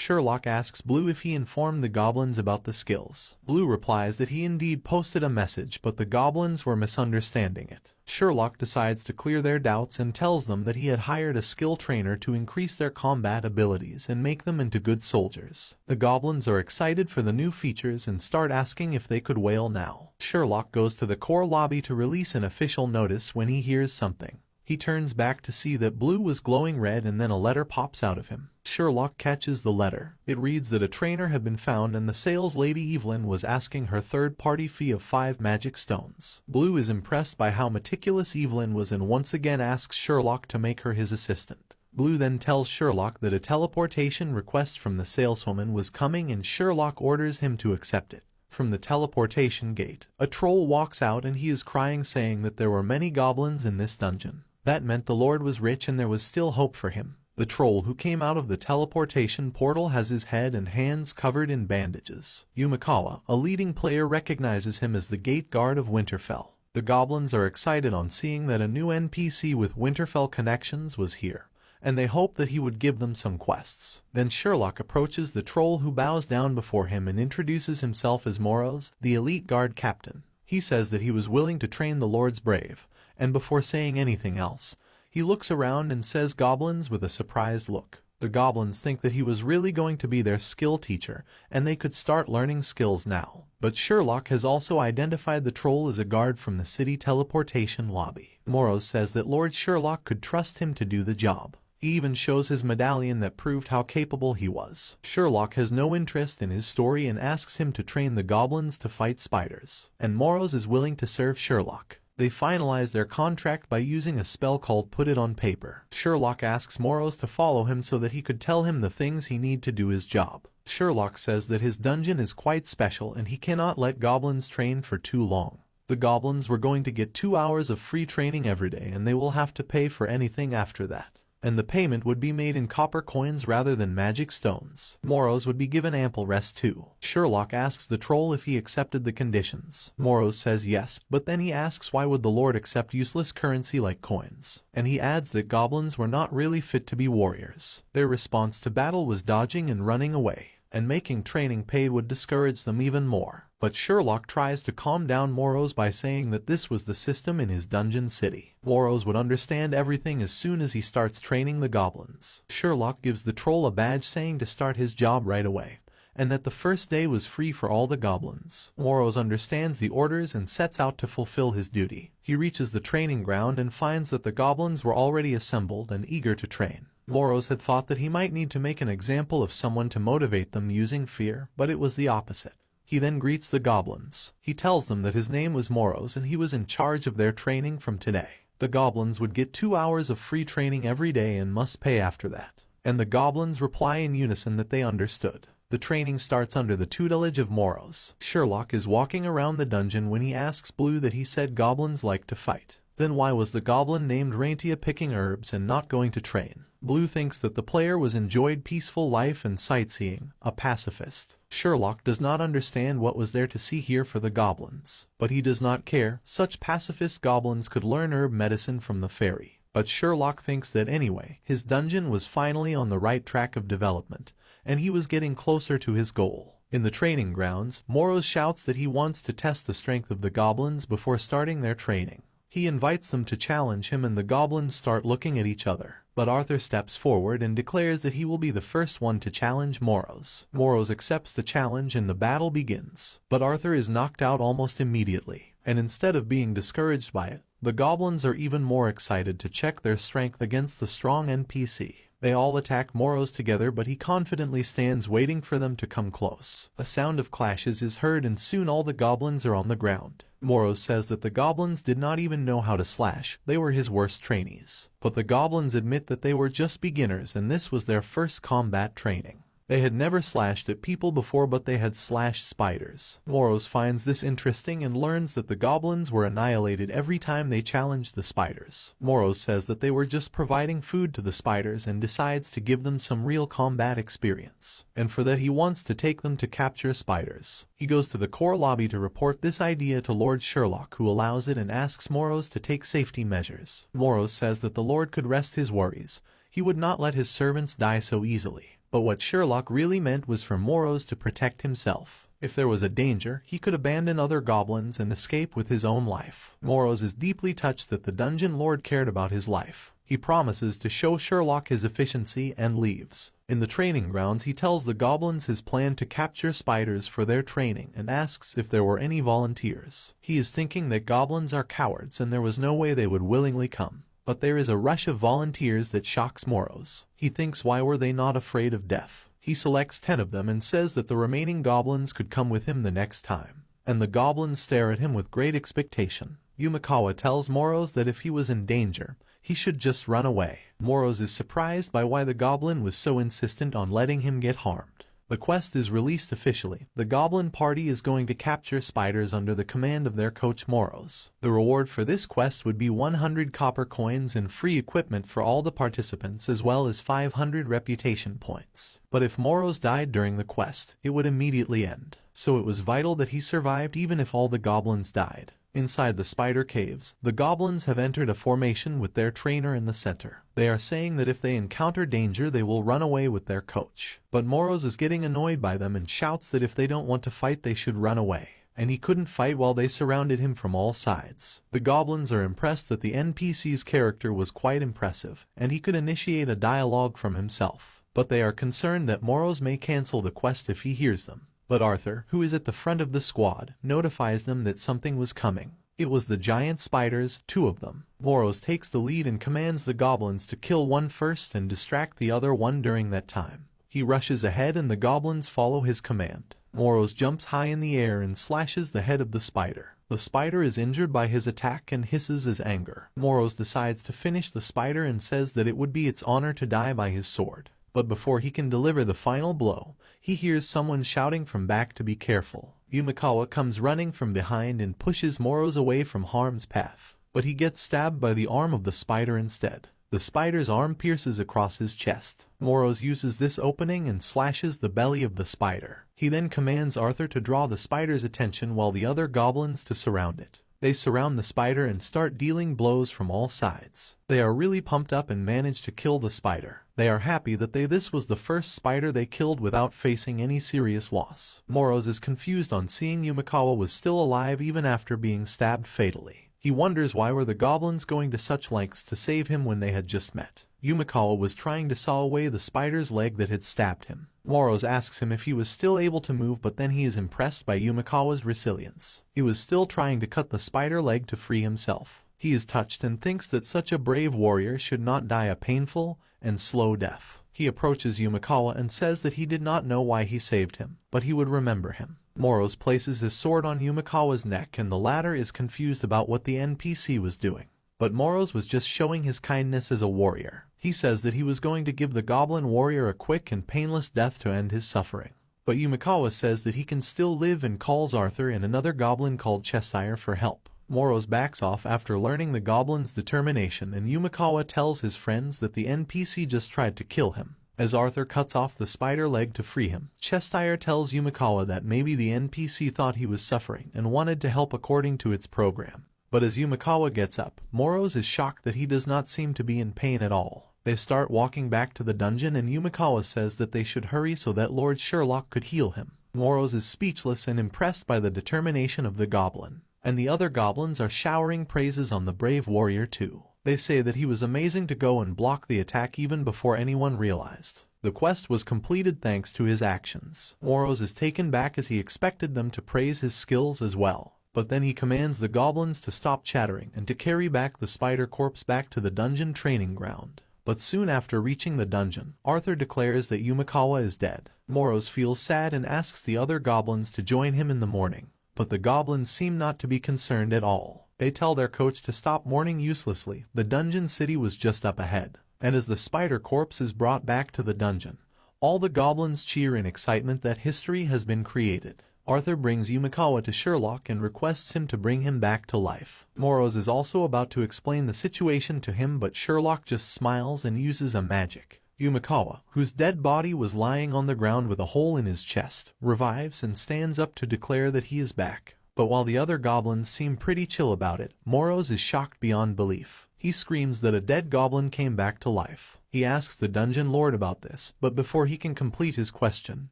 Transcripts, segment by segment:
Sherlock asks Blue if he informed the goblins about the skills. Blue replies that he indeed posted a message, but the goblins were misunderstanding it. Sherlock decides to clear their doubts and tells them that he had hired a skill trainer to increase their combat abilities and make them into good soldiers. The goblins are excited for the new features and start asking if they could wail now. Sherlock goes to the core lobby to release an official notice when he hears something. He turns back to see that Blue was glowing red, and then a letter pops out of him. Sherlock catches the letter. It reads that a trainer had been found and the sales lady Evelyn was asking her third-party fee of 5 magic stones. Blue is impressed by how meticulous Evelyn was and once again asks Sherlock to make her his assistant. Blue then tells Sherlock that a teleportation request from the saleswoman was coming and Sherlock orders him to accept it. From the teleportation gate, a troll walks out and he is crying, saying that there were many goblins in this dungeon. That meant the Lord was rich and there was still hope for him. The troll who came out of the teleportation portal has his head and hands covered in bandages. Yumikawa, a leading player, recognizes him as the gate guard of Winterfell. The goblins are excited on seeing that a new NPC with Winterfell connections was here, and they hope that he would give them some quests. Then Sherlock approaches the troll, who bows down before him and introduces himself as Moros, the elite guard captain. He says that he was willing to train the Lord's brave, and before saying anything else, he looks around and says goblins with a surprised look. The goblins think that he was really going to be their skill teacher, and they could start learning skills now. But Sherlock has also identified the troll as a guard from the city teleportation lobby. Moros says that Lord Sherlock could trust him to do the job. He even shows his medallion that proved how capable he was. Sherlock has no interest in his story and asks him to train the goblins to fight spiders, and Moros is willing to serve Sherlock. They finalize their contract by using a spell called Put It on Paper. Sherlock asks Moros to follow him so that he could tell him the things he need to do his job. Sherlock says that his dungeon is quite special and he cannot let goblins train for too long. The goblins were going to get 2 hours of free training every day, and they will have to pay for anything after that. And the payment would be made in copper coins rather than magic stones. Moros would be given ample rest too. Sherlock asks the troll if he accepted the conditions. Moros says yes, but then he asks why would the Lord accept useless currency like coins. And he adds that goblins were not really fit to be warriors. Their response to battle was dodging and running away, and making training paid would discourage them even more. But Sherlock tries to calm down Moros by saying that this was the system in his dungeon city. Moros would understand everything as soon as he starts training the goblins. Sherlock gives the troll a badge saying to start his job right away, and that the first day was free for all the goblins. Moros understands the orders and sets out to fulfill his duty. He reaches the training ground and finds that the goblins were already assembled and eager to train. Moros had thought that he might need to make an example of someone to motivate them using fear, but it was the opposite. He then greets the goblins. He tells them that his name was Moros and he was in charge of their training from today. The goblins would get 2 hours of free training every day and must pay after that. And the goblins reply in unison that they understood. The training starts under the tutelage of Moros. Sherlock is walking around the dungeon when he asks Blue that he said goblins like to fight. Then why was the goblin named Raintia picking herbs and not going to train? Blue thinks that the player was enjoyed peaceful life and sightseeing, a pacifist. Sherlock does not understand what was there to see here for the goblins. But he does not care. Such pacifist goblins could learn herb medicine from the fairy. But Sherlock thinks that anyway, his dungeon was finally on the right track of development, and he was getting closer to his goal. In the training grounds, Moros shouts that he wants to test the strength of the goblins before starting their training. He invites them to challenge him and the goblins start looking at each other. But Arthur steps forward and declares that he will be the first one to challenge Moros. Moros accepts the challenge and the battle begins. But Arthur is knocked out almost immediately, and instead of being discouraged by it, the goblins are even more excited to check their strength against the strong NPC. They all attack Moros together, but he confidently stands waiting for them to come close. A sound of clashes is heard and soon all the goblins are on the ground. Moros says that the goblins did not even know how to slash, they were his worst trainees. But the goblins admit that they were just beginners and this was their first combat training. They had never slashed at people before, but they had slashed spiders. Moros finds this interesting and learns that the goblins were annihilated every time they challenged the spiders. Moros says that they were just providing food to the spiders and decides to give them some real combat experience. And for that he wants to take them to capture spiders. He goes to the core lobby to report this idea to Lord Sherlock, who allows it and asks Moros to take safety measures. Moros says that the Lord could rest his worries. He would not let his servants die so easily. But what Sherlock really meant was for Moros to protect himself. If there was a danger, he could abandon other goblins and escape with his own life. Moros is deeply touched that the dungeon lord cared about his life. He promises to show Sherlock his efficiency and leaves. In the training grounds, he tells the goblins his plan to capture spiders for their training and asks if there were any volunteers. He is thinking that goblins are cowards and there was no way they would willingly come. But there is a rush of volunteers that shocks Moros. He thinks, why were they not afraid of death? He selects 10 of them and says that the remaining goblins could come with him the next time. And the goblins stare at him with great expectation. Yumikawa tells Moros that if he was in danger, he should just run away. Moros is surprised by why the goblin was so insistent on letting him get harmed. The quest is released officially. The goblin party is going to capture spiders under the command of their coach Moros. The reward for this quest would be 100 copper coins and free equipment for all the participants, as well as 500 reputation points. But if Moros died during the quest, it would immediately end. So it was vital that he survived even if all the goblins died. Inside the spider caves, the goblins have entered a formation with their trainer in the center. They are saying that if they encounter danger, they will run away with their coach. But Moros is getting annoyed by them and shouts that if they don't want to fight, they should run away. And he couldn't fight while they surrounded him from all sides. The goblins are impressed that the NPC's character was quite impressive, and he could initiate a dialogue from himself. But they are concerned that Moros may cancel the quest if he hears them. But Arthur, who is at the front of the squad, notifies them that something was coming. It was the giant spiders, 2 of them. Moros takes the lead and commands the goblins to kill one first and distract the other one during that time. He rushes ahead and the goblins follow his command. Moros jumps high in the air and slashes the head of the spider. The spider is injured by his attack and hisses his anger. Moros decides to finish the spider and says that it would be its honor to die by his sword. But before he can deliver the final blow, he hears someone shouting from back to be careful. Yumikawa comes running from behind and pushes Moros away from harm's path. But he gets stabbed by the arm of the spider instead. The spider's arm pierces across his chest. Moros uses this opening and slashes the belly of the spider. He then commands Arthur to draw the spider's attention while the other goblins to surround it. They surround the spider and start dealing blows from all sides. They are really pumped up and manage to kill the spider. They are happy that this was the first spider they killed without facing any serious loss. Moros is confused on seeing Yumikawa was still alive even after being stabbed fatally. He wonders why were the goblins going to such lengths to save him when they had just met. Yumikawa was trying to saw away the spider's leg that had stabbed him. Moros asks him if he was still able to move, but then he is impressed by Yumikawa's resilience. He was still trying to cut the spider leg to free himself. He is touched and thinks that such a brave warrior should not die a painful and slow death. He approaches Yumikawa and says that he did not know why he saved him, but he would remember him. Moros places his sword on Yumikawa's neck and the latter is confused about what the NPC was doing. But Moros was just showing his kindness as a warrior. He says that he was going to give the goblin warrior a quick and painless death to end his suffering. But Yumikawa says that he can still live and calls Arthur and another goblin called Cheshire for help. Moros backs off after learning the goblin's determination, and Yumikawa tells his friends that the NPC just tried to kill him. As Arthur cuts off the spider leg to free him, Cheshire tells Yumikawa that maybe the NPC thought he was suffering and wanted to help according to its program. But as Yumikawa gets up, Moros is shocked that he does not seem to be in pain at all. They start walking back to the dungeon and Yumikawa says that they should hurry so that Lord Sherlock could heal him. Moros is speechless and impressed by the determination of the goblin. And the other goblins are showering praises on the brave warrior too. They say that he was amazing to go and block the attack even before anyone realized. The quest was completed thanks to his actions. Moros is taken back as he expected them to praise his skills as well. But then he commands the goblins to stop chattering and to carry back the spider corpse back to the dungeon training ground. But soon after reaching the dungeon, Arthur declares that Yumikawa is dead. Moros feels sad and asks the other goblins to join him in the mourning. But the goblins seem not to be concerned at all. They tell their coach to stop mourning uselessly. The dungeon city was just up ahead. And as the spider corpse is brought back to the dungeon, all the goblins cheer in excitement that history has been created. Arthur brings Yumikawa to Sherlock and requests him to bring him back to life. Moros is also about to explain the situation to him, but Sherlock just smiles and uses a magic. Yumikawa, whose dead body was lying on the ground with a hole in his chest, revives and stands up to declare that he is back. But while the other goblins seem pretty chill about it, Moros is shocked beyond belief. He screams that a dead goblin came back to life. He asks the dungeon lord about this, but before he can complete his question,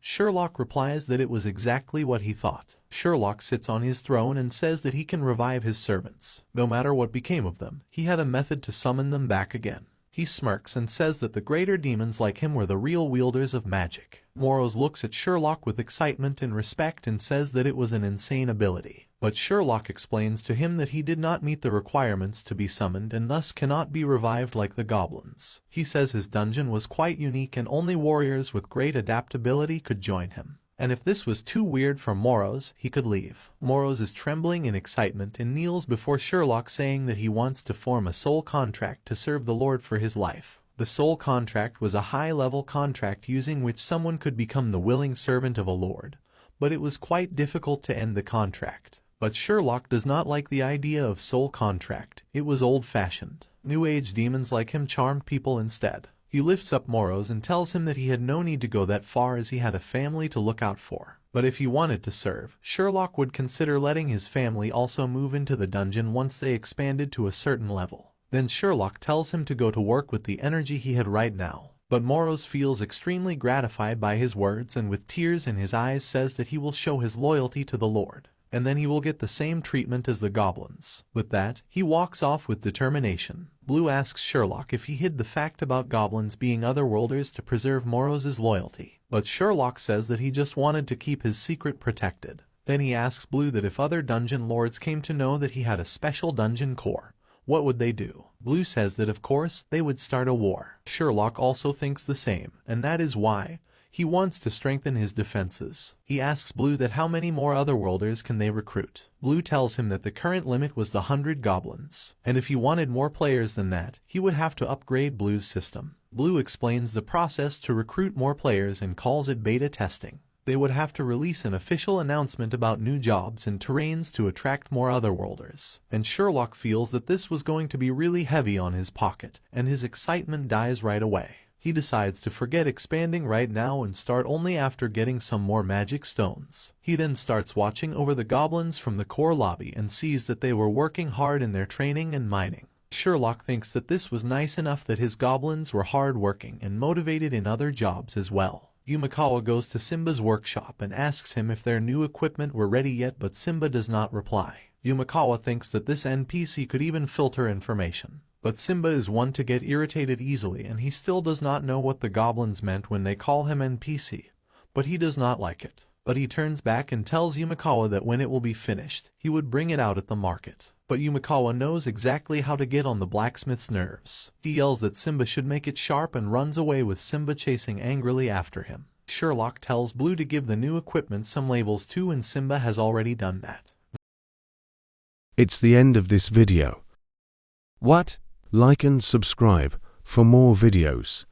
Sherlock replies that it was exactly what he thought. Sherlock sits on his throne and says that he can revive his servants. No matter what became of them, he had a method to summon them back again. He smirks and says that the greater demons like him were the real wielders of magic. Moros looks at Sherlock with excitement and respect and says that it was an insane ability. But Sherlock explains to him that he did not meet the requirements to be summoned and thus cannot be revived like the goblins. He says his dungeon was quite unique and only warriors with great adaptability could join him. And if this was too weird for Moros, he could leave. Moros is trembling in excitement and kneels before Sherlock saying that he wants to form a soul contract to serve the Lord for his life. The soul contract was a high-level contract using which someone could become the willing servant of a lord, but it was quite difficult to end the contract. But Sherlock does not like the idea of soul contract. It was old-fashioned. New Age demons like him charmed people instead. He lifts up Moros and tells him that he had no need to go that far as he had a family to look out for. But if he wanted to serve, Sherlock would consider letting his family also move into the dungeon once they expanded to a certain level. Then Sherlock tells him to go to work with the energy he had right now. But Moros feels extremely gratified by his words and with tears in his eyes says that he will show his loyalty to the Lord, and then he will get the same treatment as the goblins. With that, he walks off with determination. Blue asks Sherlock if he hid the fact about goblins being otherworlders to preserve Moros' loyalty, but Sherlock says that he just wanted to keep his secret protected. Then he asks Blue that if other dungeon lords came to know that he had a special dungeon core, what would they do? Blue says that of course, they would start a war. Sherlock also thinks the same, and that is why he wants to strengthen his defenses. He asks Blue that how many more otherworlders can they recruit. Blue tells him that the current limit was the 100 goblins, and if he wanted more players than that, he would have to upgrade Blue's system. Blue explains the process to recruit more players and calls it beta testing. They would have to release an official announcement about new jobs and terrains to attract more otherworlders. And Sherlock feels that this was going to be really heavy on his pocket, and his excitement dies right away. He decides to forget expanding right now and start only after getting some more magic stones. He then starts watching over the goblins from the core lobby and sees that they were working hard in their training and mining. Sherlock thinks that this was nice enough that his goblins were hard-working and motivated in other jobs as well. Yumikawa goes to Simba's workshop and asks him if their new equipment were ready yet, but Simba does not reply. Yumikawa thinks that this NPC could even filter information. But Simba is one to get irritated easily and he still does not know what the goblins meant when they call him NPC, but he does not like it. But he turns back and tells Yumikawa that when it will be finished, he would bring it out at the market. But Yumikawa knows exactly how to get on the blacksmith's nerves. He yells that Simba should make it sharp and runs away with Simba chasing angrily after him. Sherlock tells Blue to give the new equipment some labels too, and Simba has already done that. It's the end of this video. What? Like and subscribe for more videos.